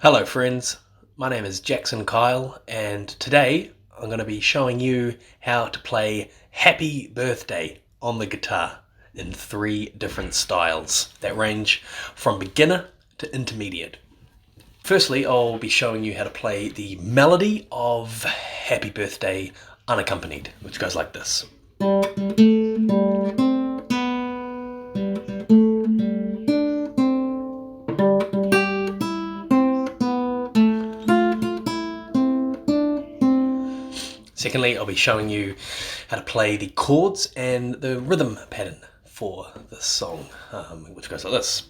Hello friends, my name is Jackson Kyle and today I'm going to be showing you how to play Happy Birthday on the guitar in 3 different styles that range from beginner to intermediate. Firstly, I'll be showing you how to play the melody of Happy Birthday unaccompanied, which goes like this. Secondly, I'll be showing you how to play the chords and the rhythm pattern for this song, which goes like this.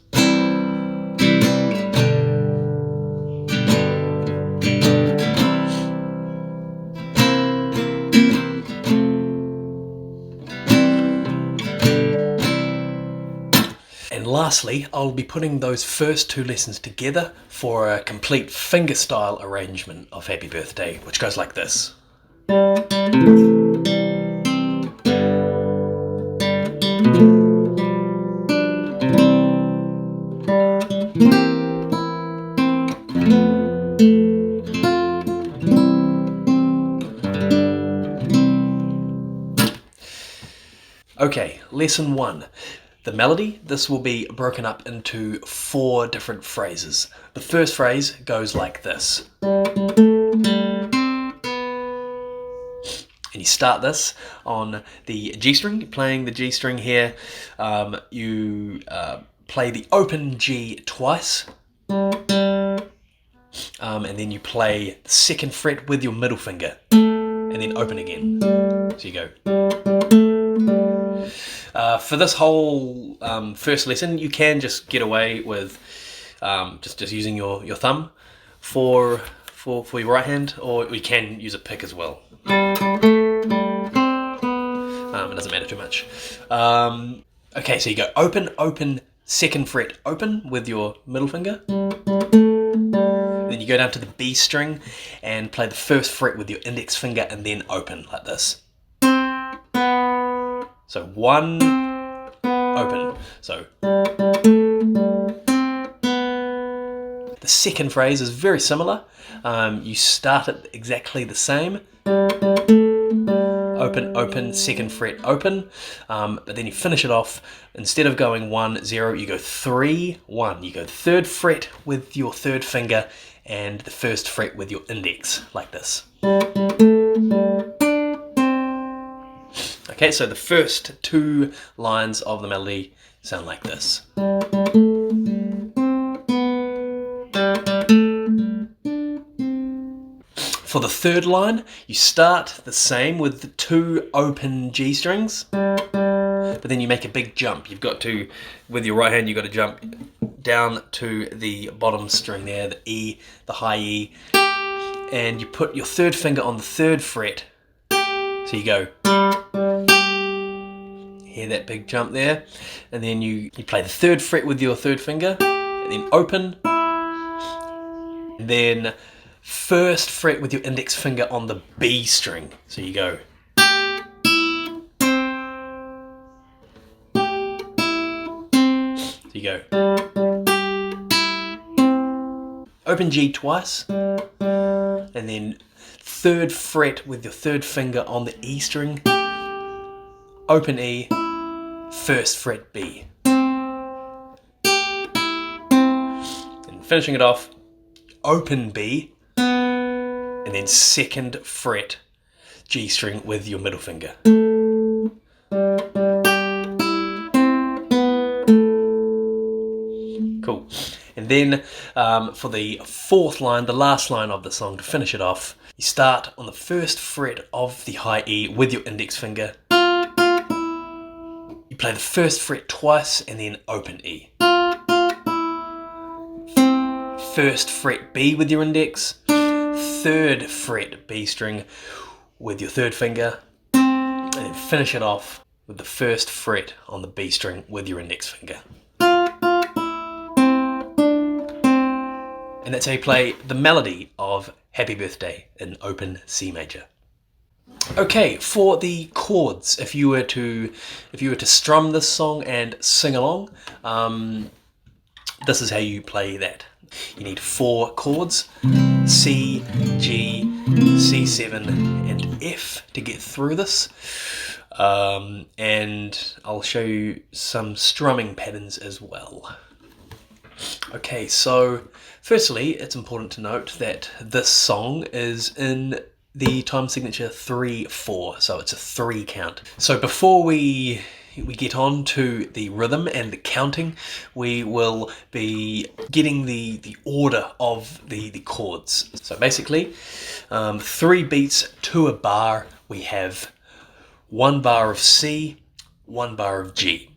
And lastly, I'll be putting those first 2 lessons together for a complete fingerstyle arrangement of Happy Birthday, which goes like this. Okay, lesson 1. The melody, this will be broken up into 4 different phrases. The first phrase goes like this. And you start this on the G string, playing the G string here. You play the open G twice. And then you play the 2nd fret with your middle finger. And then open again. So you go. For this whole first lesson, you can just get away with just using your thumb for your right hand, or you can use a pick as well. It doesn't matter too much. Okay, so you go open, 2nd fret, open with your middle finger. Then you go down to the B string and play the 1st fret with your index finger and then open like this. So 1, open. So the 2nd phrase is very similar. You start it exactly the same. Open, 2nd fret, open. But then you finish it off. Instead of going 1, 0, you go 3, 1. You go 3rd fret with your 3rd finger and the 1st fret with your index, like this. Okay, so the first 2 lines of the melody sound like this. For the 3rd line, you start the same with the 2 open G strings, but then you make a big jump. You've got to, with your right hand, you've got to jump down to the bottom string there, the E, the high E, and you put your 3rd finger on the 3rd fret. So you go. Hear that big jump there, and then you play the 3rd fret with your 3rd finger, and then open, and then 1st fret with your index finger on the B string. So you go. So you go. Open G twice, and then 3rd fret with your 3rd finger on the E string, open E, 1st fret B. And finishing it off, open B, and then 2nd fret G string with your middle finger. Cool. And then for the 4th line, the last line of the song, to finish it off, you start on the 1st fret of the high E with your index finger. You play the 1st fret twice and then open E. 1st fret B with your index, 3rd fret B string with your 3rd finger, and then finish it off with the 1st fret on the B string with your index finger. And that's how you play the melody of Happy Birthday in open C major. Okay, for the chords, if you were to strum this song and sing along, this is how you play that. You need 4 chords: C, G, C7 and F to get through this. And I'll show you some strumming patterns as well. Okay, so firstly, it's important to note that this song is in the time signature 3/4, so it's a 3 count. So before we get on to the rhythm and the counting, we will be getting the order of the chords. So basically, 3 beats to a bar, we have 1 bar of C, 1 bar of G,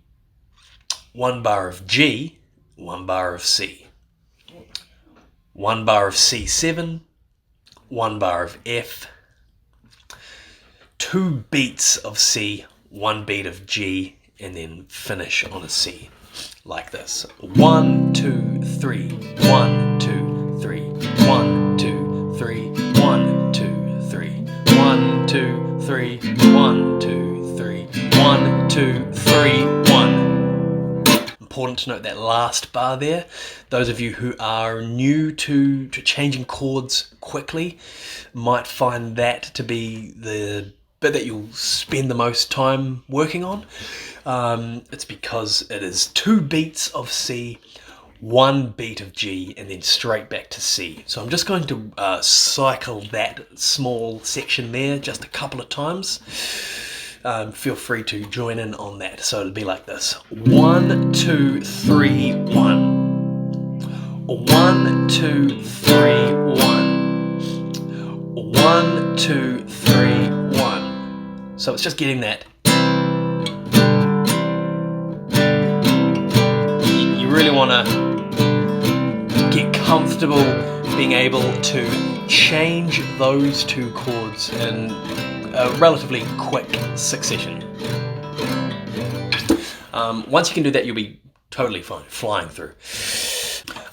1 bar of G, 1 bar of C, 1 bar of C7, 1 bar of F, 2 beats of C, 1 beat of G, and then finish on a C, like this. 1, 2, 3, 1, 2, 3, 1, 2, 3, 1, 2, 3, 1, 2, 3, 1, 2, 3, 1, 2, 3, 1. Important to note that last bar there. Those of you who are new to changing chords quickly might find that to be the bit that you'll spend the most time working on. It's because it is 2 beats of C, 1 beat of G, and then straight back to C. So I'm just going to cycle that small section there just a couple of times. Feel free to join in on that. So it'll be like this: 1, 2, 3, 1. 1, 2, 3, 1. 1, 2, 3, 1. So it's just getting that. You really want to get comfortable being able to change those 2 chords in a relatively quick succession. Once you can do that, you'll be totally fine, flying through.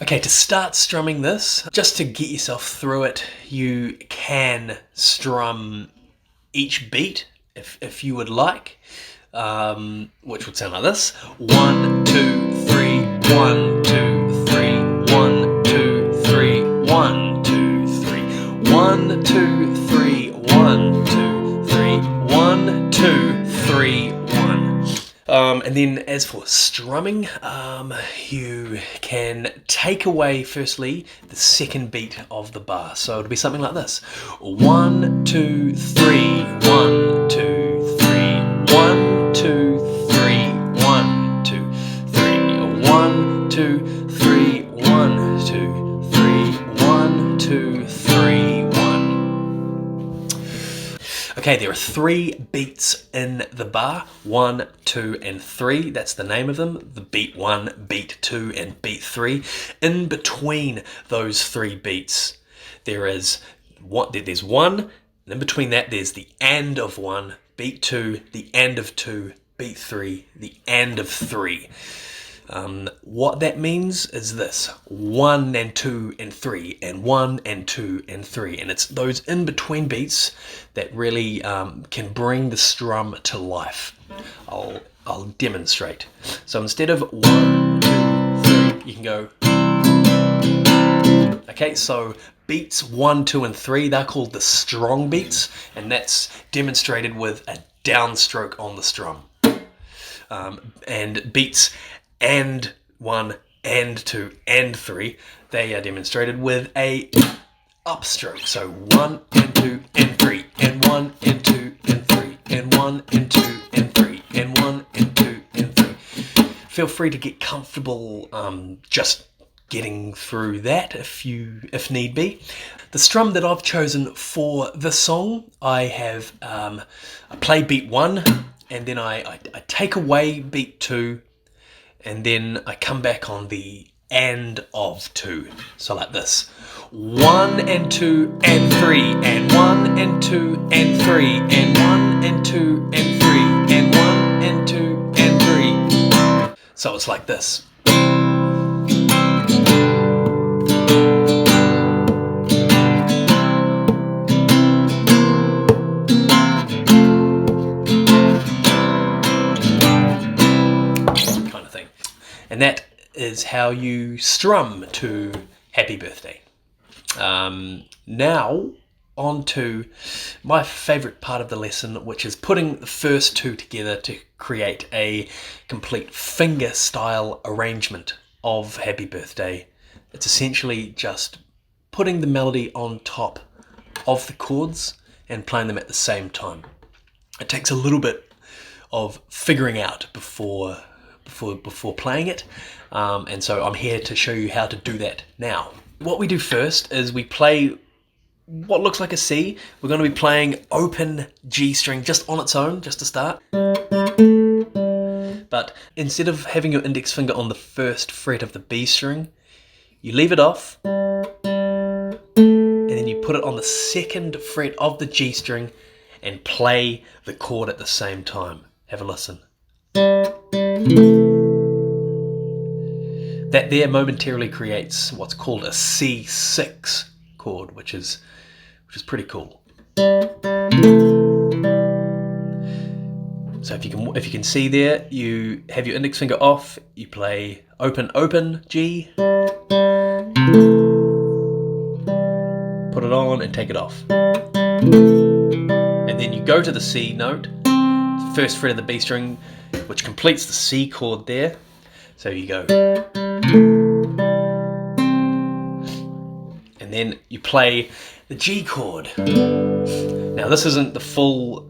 Okay, to start strumming this, just to get yourself through it, you can strum each beat if you would like, which would sound like this: 1, 2, 3, 1, 2, 3, 1, 2, 3, 1, 2, 3, 1, 2, 3, 1, 2, 3, 1, 2, 3, 1. And then as for strumming, you can take away firstly the second beat of the bar. So it'll be something like this: 1, 2, 3, 1, 2, 3, 1, 2, 3, 1, 2, 3, 1, 2, 3, 1, 2, 3, 1, 2, 3, 1. Okay, there are 3 beats in the bar: 1, 2, and 3. That's the name of them: the beat 1, beat 2, and beat 3. In between those 3 beats, there's 1, and in between that there's the and of 1, beat 2, the and of 2, beat 3, the and of 3. What that means is this: 1 and 2 and 3, and 1 and 2 and 3. And it's those in-between beats that really can bring the strum to life. I'll demonstrate. So instead of 1, 2, 3, you can go. Okay, so beats 1, 2, and 3, they're called the strong beats, and that's demonstrated with a downstroke on the strum. And beats and 1, and 2, and 3, they are demonstrated with a upstroke. So 1 and 2 and 3, and 1 and 2 and 3, and 1 and 2 and 3, and 1 and 2 and 3. Feel free to get comfortable just getting through that if need be. The strum that I've chosen for this song, I play beat 1, and then I take away beat 2, and then I come back on the and of 2. So like this: 1 and 2 and 3, and 1 and 2 and 3, and 1 and 2 and 3, and 1 and 2 and 3. So it's like this. And that is how you strum to happy birthday. Now on to my favorite part of the lesson, which is putting the first two together to create a complete fingerstyle arrangement of happy birthday. It's essentially just putting the melody on top of the chords and playing them at the same time. It takes a little bit of figuring out before playing it, and so I'm here to show you how to do that now. What we do first is we play what looks like a C. We're going to be playing open G string just on its own, just to start. But instead of having your index finger on the first fret of the B string, you leave it off, and then you put it on the second fret of the G string and play the chord at the same time. Have a listen. That there momentarily creates what's called a C6 chord, which is pretty cool. So if you can see there, you have your index finger off, you play open G, put it on and take it off. And then you go to the C note, first fret of the B string, which completes the C chord there. So you go, and then you play the G chord. Now this isn't the full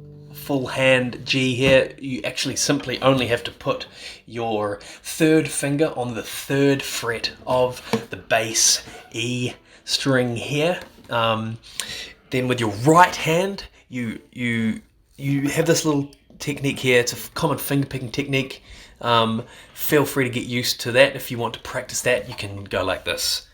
hand G here. You actually simply only have to put your third finger on the third fret of the bass E string here. Then with your right hand, you have this little technique here. It's a common finger picking technique. Feel free to get used to that. If you want to practice that, you can go like this.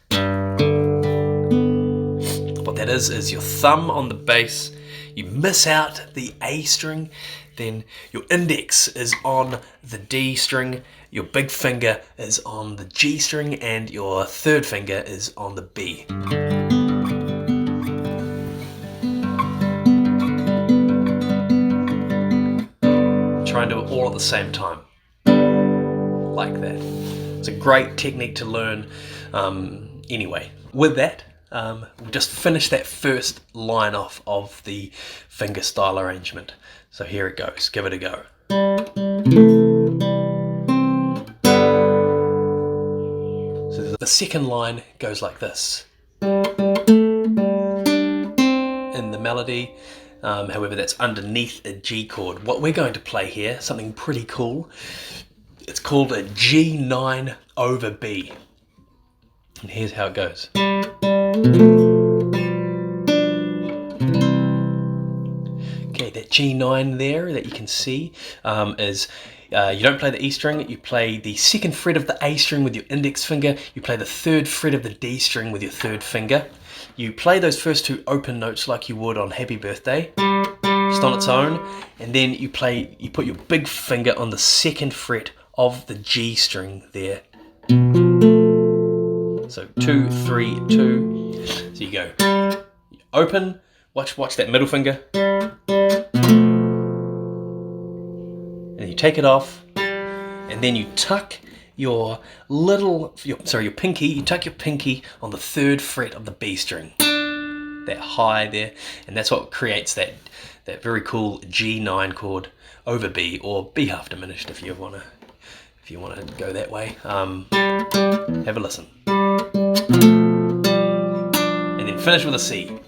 What that is your thumb on the bass. You miss out the A string, then your index is on the D string, your big finger is on the G string, and your third finger is on the B. Try and do it all at the same time, like that. It's a great technique to learn anyway. With that, we'll just finish that first line off of the fingerstyle arrangement. So here it goes, give it a go. So the second line goes like this. In the melody, however, that's underneath a G chord. What we're going to play here, something pretty cool. It's called a G9 over B. And here's how it goes. Okay, that G9 there that you can see is you don't play the E string, you play the second fret of the A string with your index finger, you play the third fret of the D string with your third finger. You play those first two open notes like you would on Happy Birthday, just on its own, and then you put your big finger on the second fret of the G string there. So 2, 3, 2. So you go open, watch that middle finger, and you take it off, and then you tuck your pinky. You tuck your pinky on the third fret of the B string, that high there, and that's what creates that very cool G9 chord over B, or B half diminished if you wanna go that way. Have a listen. And then finish with a C.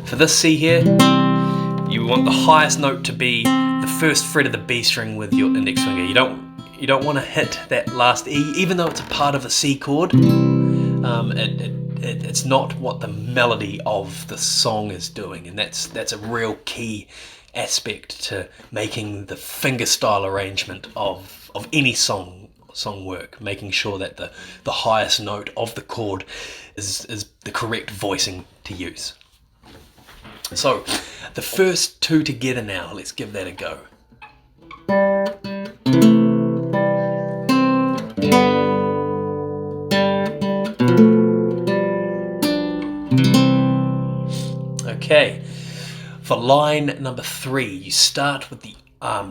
For this C here, you want the highest note to be the first fret of the B string with your index finger. You don't want to hit that last E, even though it's a part of a C chord. It's not what the melody of the song is doing, and that's a real key aspect to making the fingerstyle arrangement of any song work, making sure that the highest note of the chord is the correct voicing to use. So the first two together now, let's give that a go. Okay, for line number 3, you start with the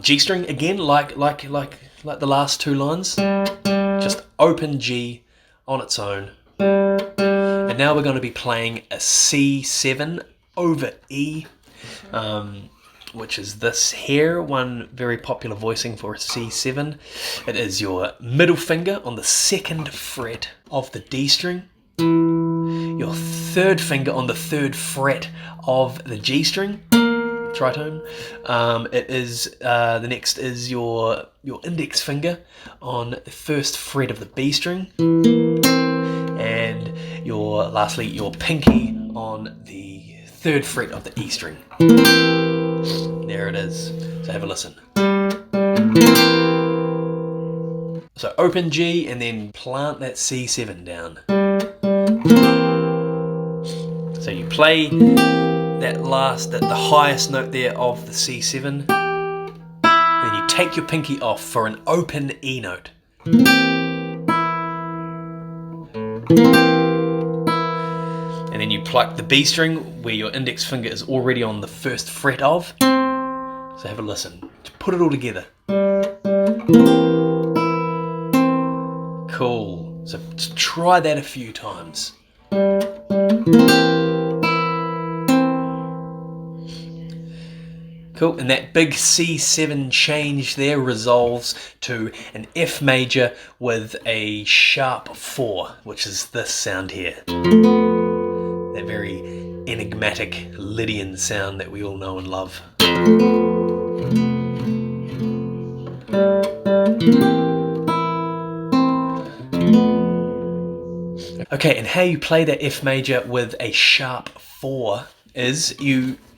G string again, like the last two lines, just open G on its own. And now we're going to be playing a C7 over E, which is this here, one very popular voicing for a C7. It is your middle finger on the 2nd fret of the D string, your 3rd finger on the 3rd fret of the G string, tritone. It is the next is your index finger on the 1st fret of the B string, and lastly your pinky on the 3rd fret of the E string. There it is. So have a listen. So open G and then plant that C7 down. So you play the highest note there of the C7. Then you take your pinky off for an open E note. And then you pluck the B string where your index finger is already on the 1st fret of. So have a listen. Put it all together. Cool. So try that a few times. Cool, and that big C7 change there resolves to an F major with a sharp 4, which is this sound here. That very enigmatic Lydian sound that we all know and love. Okay, and how you play that F major with a sharp 4 is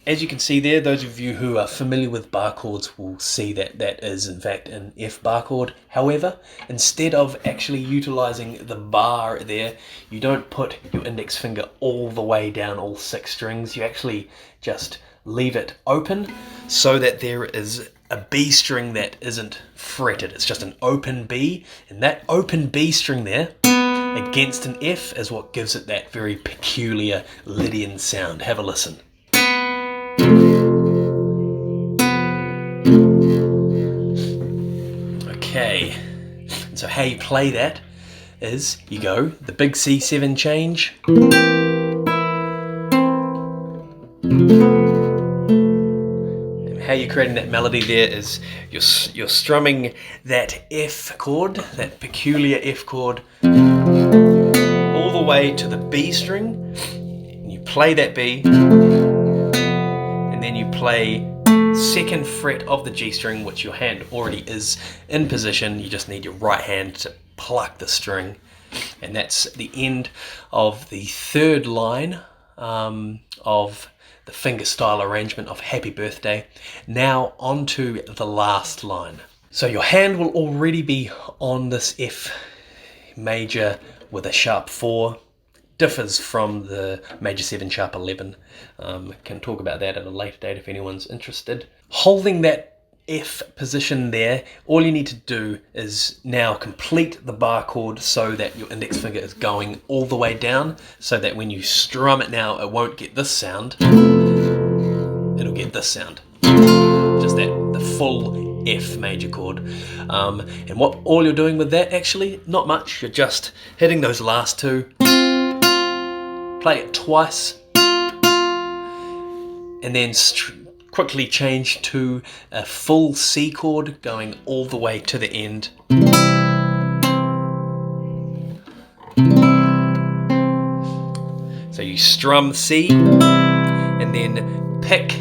as you can see there, those of you who are familiar with bar chords will see that that is in fact an F bar chord. However, instead of actually utilizing the bar there, you don't put your index finger all the way down all 6 strings. You actually just leave it open so that there is a B string that isn't fretted. It's just an open B, and that open B string there against an F is what gives it that very peculiar Lydian sound. Have a listen. Okay, and so how you play that is you go the big C7 change, and how you're creating that melody there is you're strumming that F chord, that peculiar F chord, all the way to the B string, and you play that B, and then you play 2nd fret of the G string, which your hand already is in position. You just need your right hand to pluck the string, and that's the end of the 3rd line of the fingerstyle arrangement of Happy Birthday. Now on to the last line. So your hand will already be on this F major with a sharp 4. Differs from the major 7 sharp 11. Can talk about that at a later date if anyone's interested. Holding that F position there, all you need to do is now complete the bar chord so that your index finger is going all the way down, so that when you strum it now, it won't get this sound, it'll get this sound. Just the full F major chord. And what all you're doing with that, actually, not much. You're just hitting those last 2. Play it twice, and then quickly change to a full C chord going all the way to the end. So you strum C, and then pick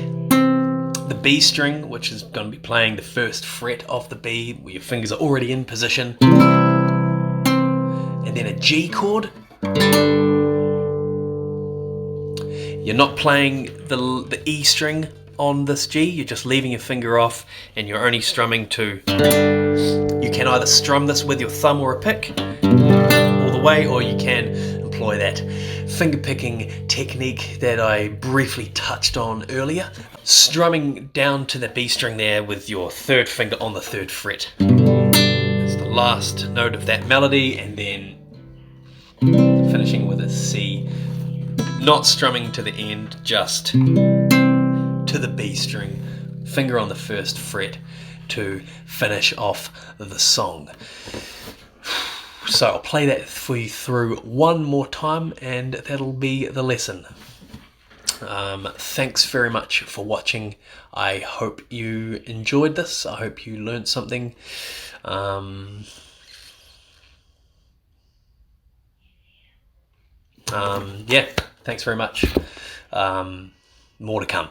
the B string, which is going to be playing the 1st fret of the B, where your fingers are already in position, and then a G chord. You're not playing the E string on this G, you're just leaving your finger off and you're only strumming to, you can either strum this with your thumb or a pick all the way, or you can employ that finger picking technique that I briefly touched on earlier, strumming down to the B string there with your 3rd finger on the 3rd fret. That's the last note of that melody, and then finishing with a C. Not strumming to the end, just to the B string, finger on the 1st fret to finish off the song. So I'll play that for you through one more time, and that'll be the lesson. Thanks very much for watching. I hope you enjoyed this. I hope you learned something. Yeah, thanks very much. More to come.